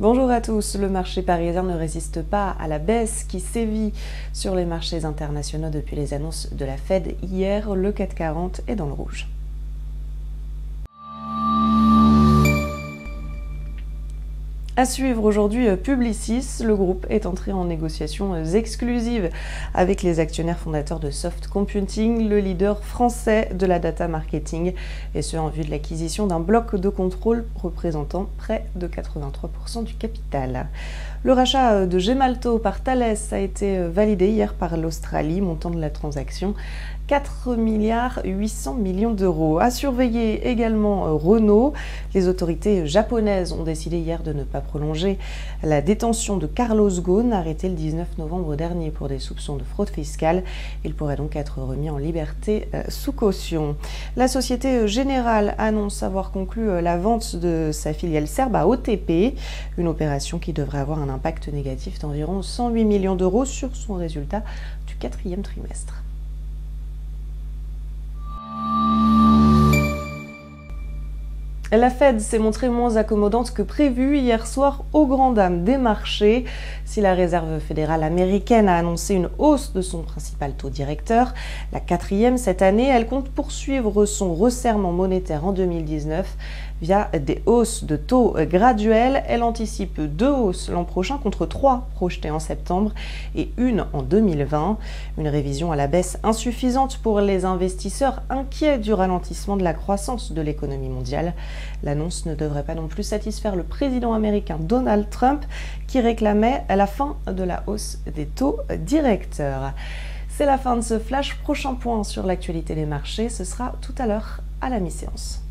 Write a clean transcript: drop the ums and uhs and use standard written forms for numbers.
Bonjour à tous, le marché parisien ne résiste pas à la baisse qui sévit sur les marchés internationaux depuis les annonces de la Fed hier. Le CAC 40 est dans le rouge. À suivre aujourd'hui, Publicis, le groupe est entré en négociations exclusives avec les actionnaires fondateurs de Soft Computing, le leader français de la data marketing, et ce en vue de l'acquisition d'un bloc de contrôle représentant près de 83% du capital. Le rachat de Gemalto par Thales a été validé hier par l'Australie, montant de la transaction 4,8 milliards d'euros. À surveiller également Renault. Les autorités japonaises ont décidé hier de ne pas prolonger la détention de Carlos Ghosn, arrêté le 19 novembre dernier pour des soupçons de fraude fiscale. Il pourrait donc être remis en liberté sous caution. La Société Générale annonce avoir conclu la vente de sa filiale serbe à OTP, une opération qui devrait avoir un impact négatif d'environ 108 millions d'euros sur son résultat du quatrième trimestre. La Fed s'est montrée moins accommodante que prévu hier soir aux grandes dames des marchés. Si la Réserve fédérale américaine a annoncé une hausse de son principal taux directeur, la quatrième cette année, elle compte poursuivre son resserrement monétaire en 2019 via des hausses de taux graduelles. Elle anticipe 2 hausses l'an prochain contre 3 projetées en septembre et une en 2020. Une révision à la baisse insuffisante pour les investisseurs inquiets du ralentissement de la croissance de l'économie mondiale. L'annonce ne devrait pas non plus satisfaire le président américain Donald Trump qui réclamait la fin de la hausse des taux directeurs. C'est la fin de ce flash. Prochain point sur l'actualité des marchés, ce sera tout à l'heure à la mi-séance.